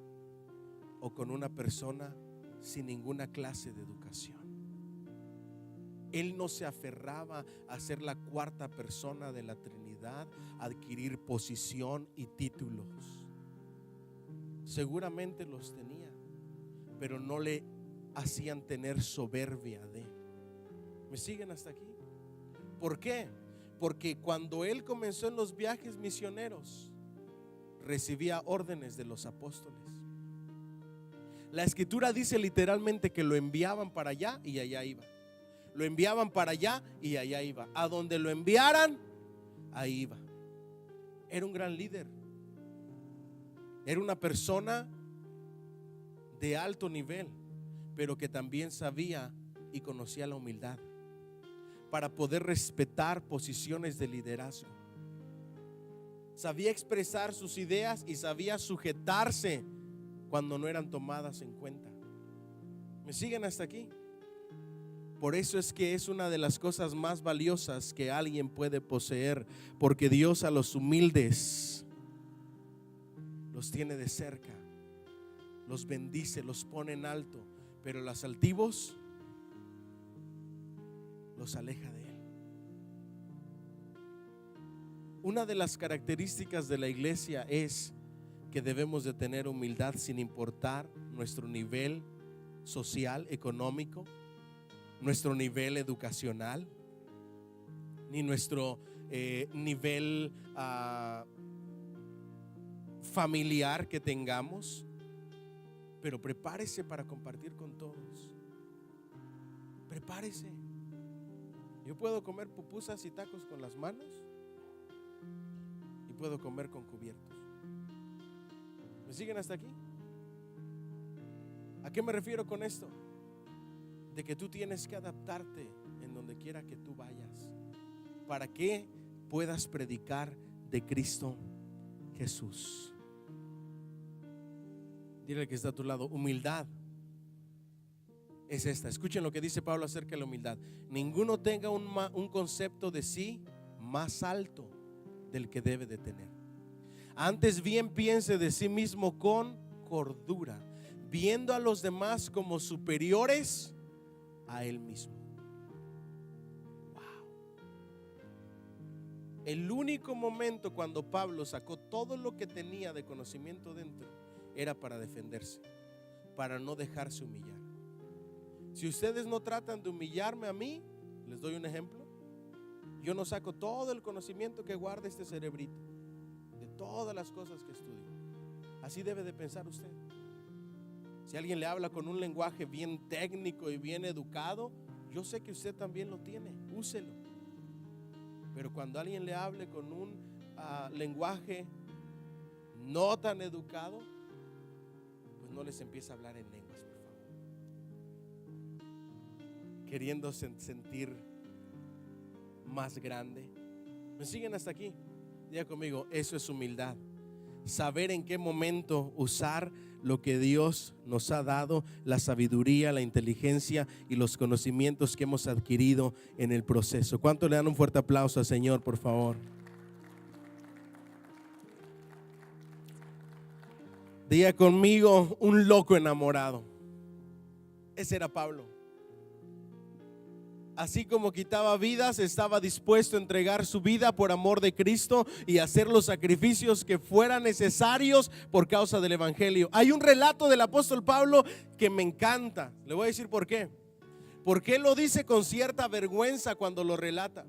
A: o con una persona sin ninguna clase de educación. Él no se aferraba a ser la cuarta persona de la Trinidad, a adquirir posición y títulos. Seguramente los tenía, pero no le hacían tener soberbia de. ¿Me siguen hasta aquí? ¿Por qué? Porque cuando él comenzó en los viajes misioneros, recibía órdenes de los apóstoles. La escritura dice literalmente que lo enviaban para allá y allá iba. Lo enviaban para allá y allá iba. A donde lo enviaran, ahí iba. Era un gran líder. Era una persona de alto nivel, pero que también sabía y conocía la humildad para poder respetar posiciones de liderazgo. Sabía expresar sus ideas y sabía sujetarse cuando no eran tomadas en cuenta. ¿Me siguen hasta aquí? Por eso es que es una de las cosas más valiosas que alguien puede poseer, porque Dios a los humildes los tiene de cerca, los bendice, los pone en alto, pero los altivos los aleja de Él. Una de las características de la iglesia es que debemos de tener humildad sin importar nuestro nivel social, económico, nuestro nivel educacional, ni nuestro nivel familiar que tengamos. Pero prepárese para compartir con todos. Prepárese. Yo puedo comer pupusas y tacos con las manos y puedo comer con cubiertos. ¿Me siguen hasta aquí? ¿A qué me refiero con esto? De que tú tienes que adaptarte en donde quiera que tú vayas para que puedas predicar de Cristo Jesús. Dile al que está a tu lado, humildad es esta. Escuchen lo que dice Pablo acerca de la humildad. Ninguno tenga un concepto de sí más alto del que debe de tener. Antes bien piense de sí mismo con cordura, viendo a los demás como superiores a él mismo. Wow. El único momento cuando Pablo sacó todo lo que tenía de conocimiento dentro era para defenderse, para no dejarse humillar. Si ustedes no tratan de humillarme a mí, les doy un ejemplo. Yo no saco todo el conocimiento que guarda este cerebrito, de todas las cosas que estudio. Así debe de pensar usted. Si alguien le habla con un lenguaje bien técnico y bien educado, yo sé que usted también lo tiene, úselo. Pero cuando alguien le hable con un lenguaje no tan educado, pues no les empieza a hablar en lenguas, por favor, queriendo sentir más grande. ¿Me siguen hasta aquí? Diga conmigo, eso es humildad. Saber en qué momento usar lo que Dios nos ha dado, la sabiduría, la inteligencia y los conocimientos que hemos adquirido en el proceso. ¿Cuánto le dan un fuerte aplauso al Señor, por favor? Diga conmigo, un loco enamorado. Ese era Pablo. Así como quitaba vidas, estaba dispuesto a entregar su vida por amor de Cristo y hacer los sacrificios que fueran necesarios por causa del evangelio. Hay un relato del apóstol Pablo que me encanta. Le voy a decir por qué. Porque él lo dice con cierta vergüenza cuando lo relata.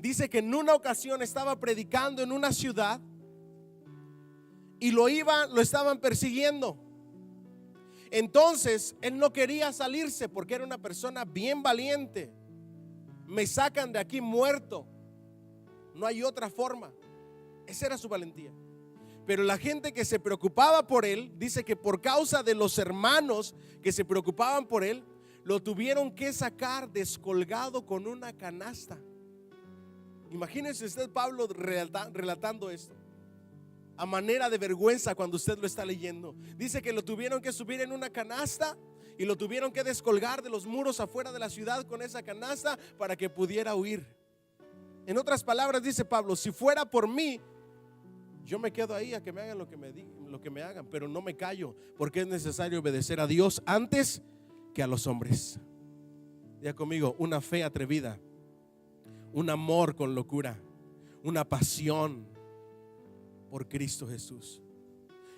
A: Dice que en una ocasión estaba predicando en una ciudad y lo estaban persiguiendo. Entonces él no quería salirse porque era una persona bien valiente. Me sacan de aquí muerto, no hay otra forma. Esa era su valentía. Pero la gente que se preocupaba por él, dice que por causa de los hermanos que se preocupaban por él, lo tuvieron que sacar descolgado con una canasta. Imagínense usted Pablo relatando esto a manera de vergüenza cuando usted lo está leyendo. Dice que lo tuvieron que subir en una canasta y lo tuvieron que descolgar de los muros afuera de la ciudad con esa canasta para que pudiera huir. En otras palabras dice Pablo, si fuera por mí, yo me quedo ahí a que me hagan lo que me hagan, pero no me callo, porque es necesario obedecer a Dios antes que a los hombres. Diga conmigo, una fe atrevida, un amor con locura, una pasión por Cristo Jesús.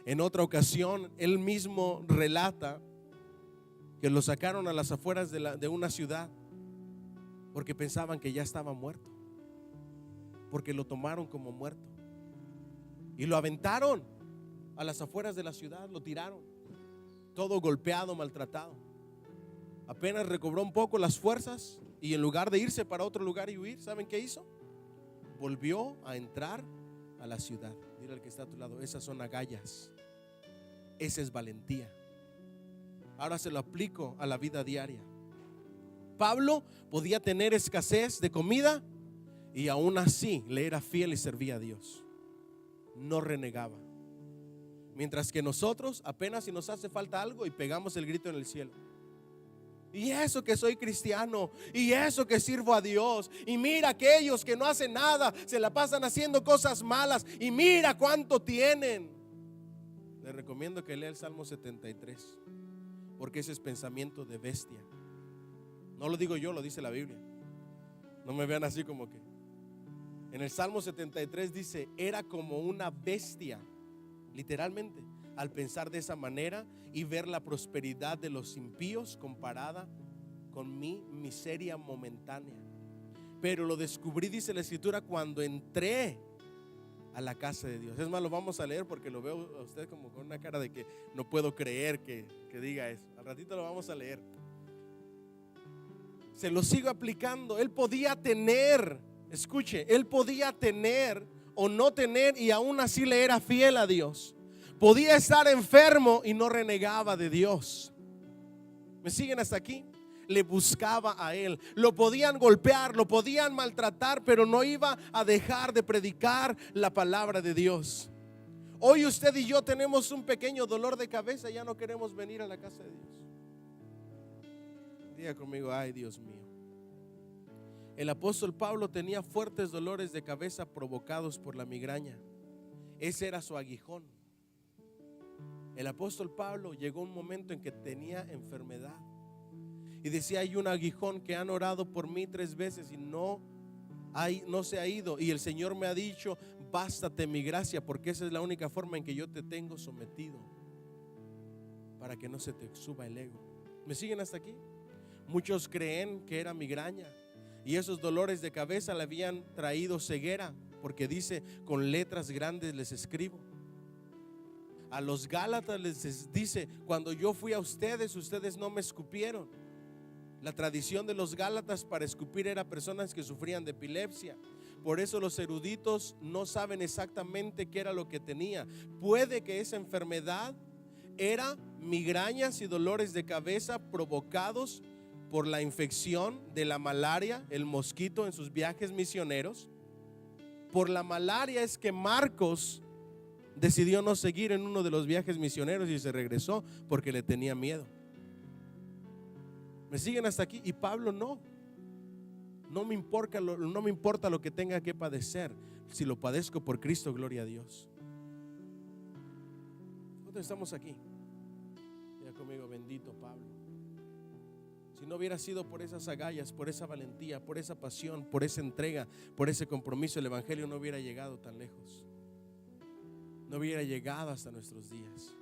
A: En otra ocasión, él mismo relata que lo sacaron a las afueras de una ciudad porque pensaban que ya estaba muerto, porque lo tomaron como muerto y lo aventaron a las afueras de la ciudad, lo tiraron, todo golpeado, maltratado. Apenas recobró un poco las fuerzas y en lugar de irse para otro lugar y huir, ¿saben qué hizo? Volvió a entrar a la ciudad. Dile al que está a tu lado, esas son agallas, esa es valentía. Ahora se lo aplico a la vida diaria. Pablo podía tener escasez de comida y aún así le era fiel y servía a Dios. No renegaba. Mientras que nosotros apenas si nos hace falta algo y pegamos el grito en el cielo. Y eso que soy cristiano, y eso que sirvo a Dios, y mira aquellos que no hacen nada, se la pasan haciendo cosas malas, y mira cuánto tienen. Les recomiendo que lea el Salmo 73, porque ese es pensamiento de bestia. No lo digo yo, lo dice la Biblia. No me vean así como que. En el Salmo 73 dice, era como una bestia, literalmente, al pensar de esa manera y ver la prosperidad de los impíos comparada con mi miseria momentánea. Pero lo descubrí, dice la escritura, cuando entré a la casa de Dios. Es más, lo vamos a leer porque lo veo a usted como con una cara de que no puedo creer que diga eso. Al ratito lo vamos a leer. Se lo sigo aplicando. Él podía tener, escuche, él podía tener o no tener y aún así le era fiel a Dios. Podía estar enfermo y no renegaba de Dios. ¿Me siguen hasta aquí? Le buscaba a él. Lo podían golpear, lo podían maltratar, pero no iba a dejar de predicar la palabra de Dios. Hoy usted y yo tenemos un pequeño dolor de cabeza, ya no queremos venir a la casa de Dios. Diga conmigo, ay Dios mío. El apóstol Pablo tenía fuertes dolores de cabeza provocados por la migraña. Ese era su aguijón. El apóstol Pablo llegó un momento en que tenía enfermedad y decía, hay un aguijón que han orado por mí 3 veces y no se ha ido, y el Señor me ha dicho, bástate mi gracia, porque esa es la única forma en que yo te tengo sometido, para que no se te suba el ego. ¿Me siguen hasta aquí? Muchos creen que era migraña, y esos dolores de cabeza le habían traído ceguera, porque dice, con letras grandes les escribo. A los Gálatas les dice, cuando yo fui a ustedes, ustedes no me escupieron. La tradición de los Gálatas para escupir era personas que sufrían de epilepsia. Por eso los eruditos no saben exactamente qué era lo que tenía. Puede que esa enfermedad era migrañas y dolores de cabeza provocados por la infección de la malaria, el mosquito en sus viajes misioneros. Por la malaria es que Marcos decidió no seguir en uno de los viajes misioneros y se regresó porque le tenía miedo. ¿Me siguen hasta aquí? Y Pablo no me importa lo que tenga que padecer. Si lo padezco por Cristo, gloria a Dios. ¿Dónde estamos aquí? Diga conmigo, bendito Pablo. Si no hubiera sido por esas agallas, por esa valentía, por esa pasión, por esa entrega, por ese compromiso, el evangelio no hubiera llegado tan lejos. No hubiera llegado hasta nuestros días.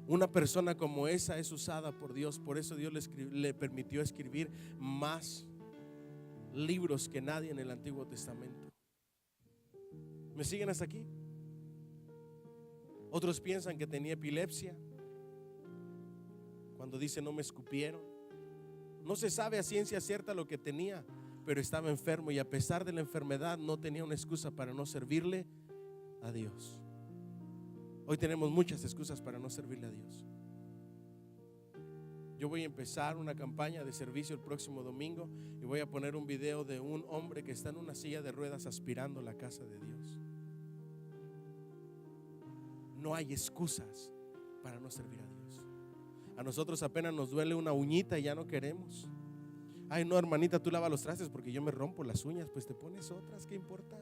A: Una persona como esa es usada por Dios. Por eso Dios le permitió escribir más libros que nadie en el Antiguo Testamento. ¿Me siguen hasta aquí? Otros piensan que tenía epilepsia. Cuando dice no me escupieron, no se sabe a ciencia cierta lo que tenía, pero estaba enfermo, y a pesar de la enfermedad no tenía una excusa para no servirle a Dios. Hoy tenemos muchas excusas para no servirle a Dios. Yo voy a empezar una campaña de servicio el próximo domingo y voy a poner un video de un hombre que está en una silla de ruedas aspirando la casa de Dios. No hay excusas para no servir a Dios. A nosotros apenas nos duele una uñita y ya no queremos. Ay no, hermanita, tú lava los trastes porque yo me rompo las uñas. Pues te pones otras, ¿qué importa?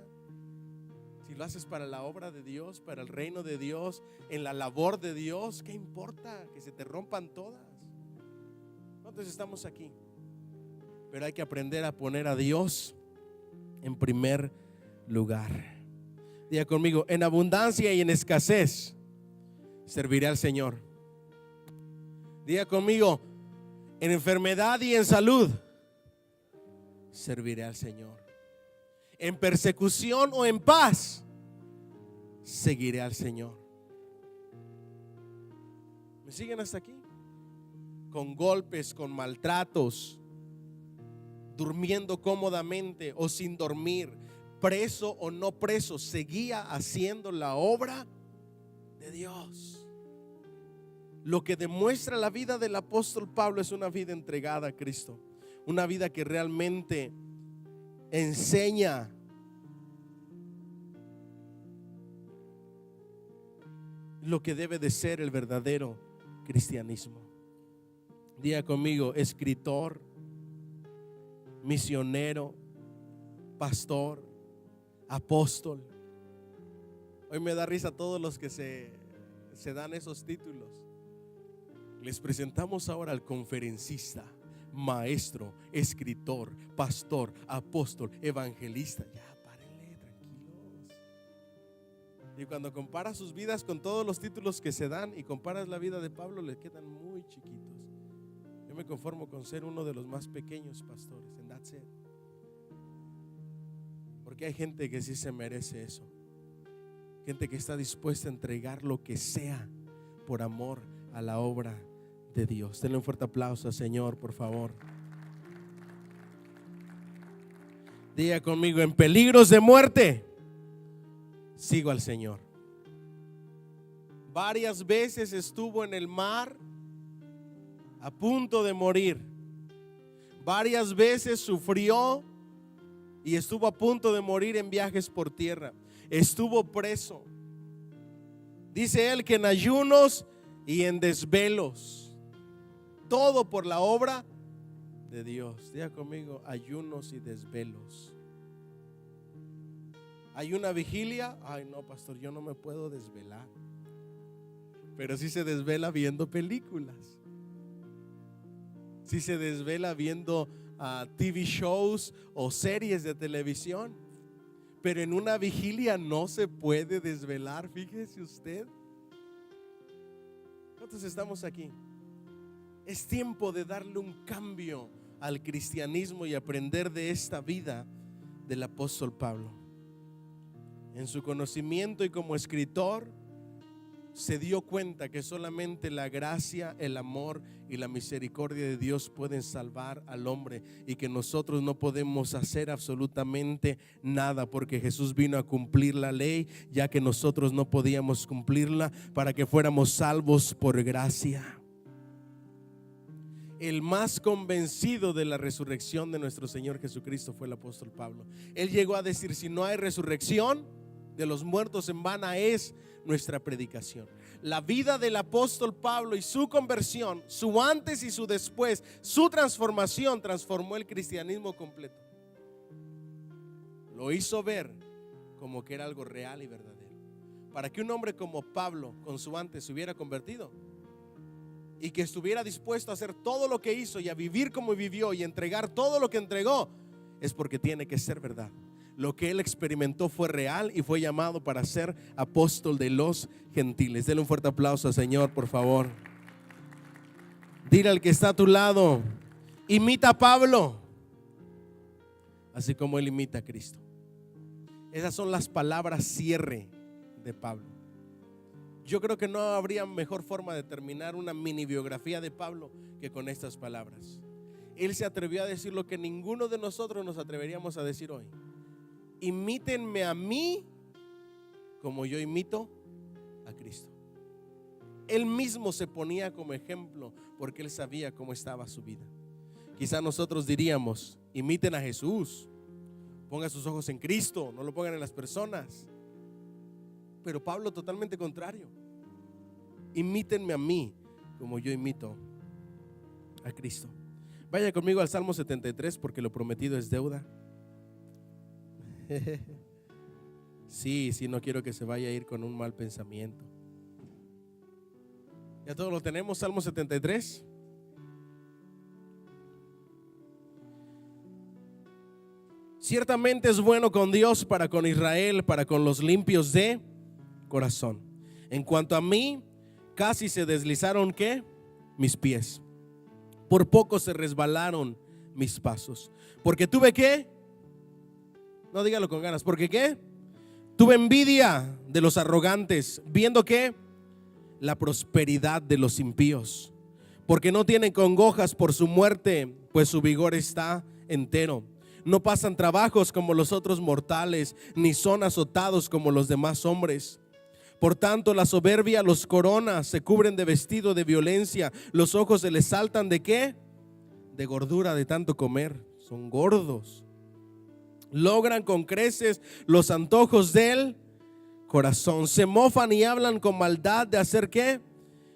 A: Si lo haces para la obra de Dios, para el reino de Dios, en la labor de Dios, ¿qué importa? Que se te rompan todas. Entonces estamos aquí, pero hay que aprender a poner a Dios en primer lugar. Diga conmigo, en abundancia y en escasez serviré al Señor. Diga conmigo, en enfermedad y en salud serviré al Señor. En persecución o en paz seguiré al Señor. ¿Me siguen hasta aquí? Con golpes, con maltratos, durmiendo cómodamente o sin dormir, preso o no preso, seguía haciendo la obra de Dios. Lo que demuestra la vida del apóstol Pablo es una vida entregada a Cristo, una vida que realmente enseña lo que debe de ser el verdadero cristianismo. Diga conmigo, escritor, misionero, pastor, apóstol. Hoy me da risa todos los que se dan esos títulos. Les presentamos ahora al conferencista, maestro, escritor, pastor, apóstol, evangelista. Ya, párenle, tranquilos. Y cuando comparas sus vidas con todos los títulos que se dan y comparas la vida de Pablo, le quedan muy chiquitos. Yo me conformo con ser uno de los más pequeños pastores, and that's it. Porque hay gente que sí se merece eso. Gente que está dispuesta a entregar lo que sea por amor a la obra de Dios. Denle un fuerte aplauso al Señor, por favor. Diga conmigo, en peligros de muerte sigo al Señor. Varias veces estuvo en el mar a punto de morir. Varias veces sufrió y estuvo a punto de morir en viajes por tierra. Estuvo preso. Dice él que en ayunos y en desvelos, todo por la obra de Dios. Diga conmigo, ayunos y desvelos. Hay una vigilia. Ay no, pastor, yo no me puedo desvelar. Pero sí se desvela viendo películas. Sí se desvela viendo TV shows o series de televisión. Pero en una vigilia no se puede desvelar. Fíjese usted. ¿Cuántos estamos aquí? Es tiempo de darle un cambio al cristianismo y aprender de esta vida del apóstol Pablo. En su conocimiento y como escritor, se dio cuenta que solamente la gracia, el amor y la misericordia de Dios pueden salvar al hombre, y que nosotros no podemos hacer absolutamente nada, porque Jesús vino a cumplir la ley, ya que nosotros no podíamos cumplirla, para que fuéramos salvos por gracia. El más convencido de la resurrección de nuestro Señor Jesucristo fue el apóstol Pablo. Él llegó a decir: si no hay resurrección de los muertos, en vana es nuestra predicación. La vida del apóstol Pablo y su conversión, su antes y su después, su transformación, transformó el cristianismo completo. Lo hizo ver como que era algo real y verdadero. Para que un hombre como Pablo, con su antes, se hubiera convertido y que estuviera dispuesto a hacer todo lo que hizo y a vivir como vivió y entregar todo lo que entregó, es porque tiene que ser verdad. Lo que él experimentó fue real y fue llamado para ser apóstol de los gentiles. Denle un fuerte aplauso al Señor, por favor. Dile al que está a tu lado: imita a Pablo, así como él imita a Cristo. Esas son las palabras cierre de Pablo. Yo creo que no habría mejor forma de terminar una mini biografía de Pablo que con estas palabras. Él se atrevió a decir lo que ninguno de nosotros nos atreveríamos a decir hoy: imítenme a mí como yo imito a Cristo. Él mismo se ponía como ejemplo porque él sabía cómo estaba su vida. Quizá nosotros diríamos: imiten a Jesús, pongan sus ojos en Cristo, no lo pongan en las personas. Pero Pablo totalmente contrario: imítenme a mí como yo imito a Cristo. Vaya conmigo al Salmo 73, porque lo prometido es deuda. Sí, no quiero que se vaya a ir con un mal pensamiento. Ya todos lo tenemos, Salmo 73. Ciertamente es bueno con Dios, para con Israel, para con los limpios de corazón. En cuanto a mí, casi se deslizaron ¿qué? Mis pies. Por poco se resbalaron mis pasos. Porque tuve ¿qué? No, dígalo con ganas. ¿Porque qué? Tuve envidia de los arrogantes, viendo ¿qué? La prosperidad de los impíos. Porque no tienen congojas por su muerte, pues su vigor está entero. No pasan trabajos como los otros mortales, ni son azotados como los demás hombres. Por tanto, la soberbia los corona, se cubren de vestido de violencia. Los ojos se les saltan ¿de qué? De gordura, de tanto comer. Son gordos. Logran con creces los antojos del corazón. Se mofan y hablan con maldad de hacer ¿qué?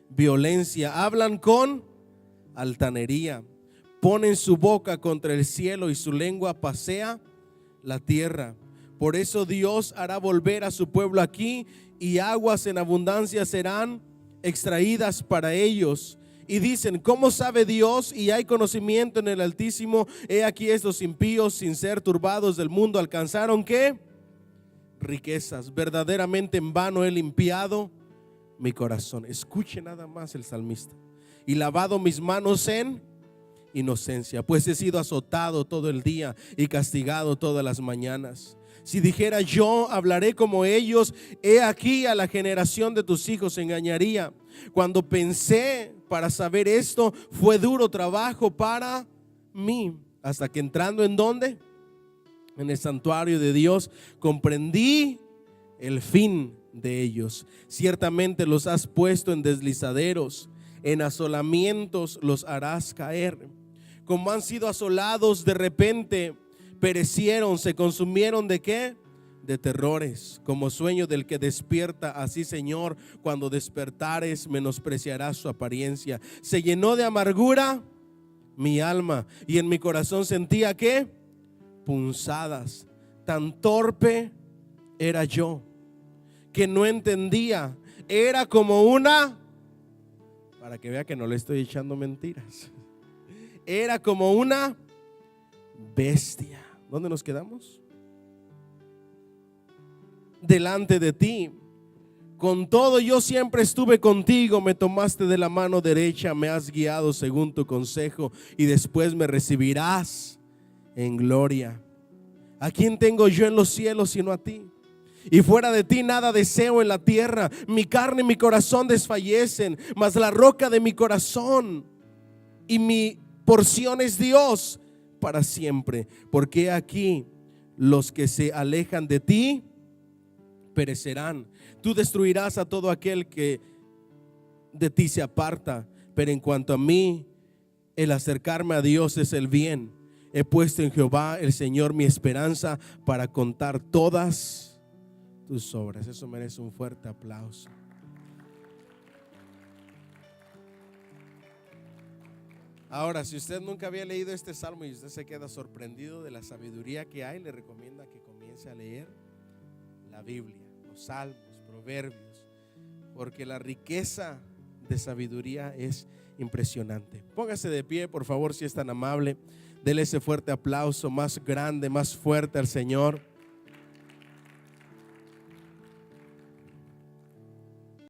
A: Violencia. Hablan con altanería. Ponen su boca contra el cielo y su lengua pasea la tierra. Por eso Dios hará volver a su pueblo aquí, y aguas en abundancia serán extraídas para ellos. Y dicen: ¿cómo sabe Dios? Y hay conocimiento en el Altísimo. He aquí estos impíos, sin ser turbados del mundo, alcanzaron ¿qué? Riquezas. Verdaderamente en vano he limpiado mi corazón. Escuche nada más el salmista: y lavado mis manos en inocencia, pues he sido azotado todo el día y castigado todas las mañanas. Si dijera yo, hablaré como ellos, he aquí a la generación de tus hijos engañaría. Cuando pensé para saber esto, fue duro trabajo para mí, hasta que entrando ¿en dónde? En el santuario de Dios, comprendí el fin de ellos. Ciertamente los has puesto en deslizaderos, en asolamientos los harás caer. Como han sido asolados de repente, perecieron, se consumieron ¿de qué? de terrores, como sueño del que despierta. Así, Señor, cuando despertares, menospreciarás su apariencia. Se llenó de amargura mi alma, y en mi corazón sentía ¿qué? Punzadas. Tan torpe era yo, que no entendía. Era como una, para que vea que no le estoy echando mentiras, era como una bestia. ¿Dónde nos quedamos? Delante de ti. Con todo yo siempre estuve contigo, me tomaste de la mano derecha, me has guiado según tu consejo, y después me recibirás en gloria. ¿A quién tengo yo en los cielos sino a ti? Y fuera de ti nada deseo en la tierra. Mi carne y mi corazón desfallecen, mas la roca de mi corazón y mi porción es Dios para siempre. Porque aquí los que se alejan de ti perecerán. Tú destruirás a todo aquel que de ti se aparta. Pero en cuanto a mí, el acercarme a Dios es el bien. He puesto en Jehová el Señor mi esperanza, para contar todas tus obras. Eso merece un fuerte aplauso. Ahora, si usted nunca había leído este salmo y usted se queda sorprendido de la sabiduría que hay, le recomiendo que comience a leer la Biblia, los salmos, proverbios, porque la riqueza de sabiduría es impresionante. Póngase de pie, por favor, si es tan amable. Dele ese fuerte aplauso más grande, más fuerte al Señor.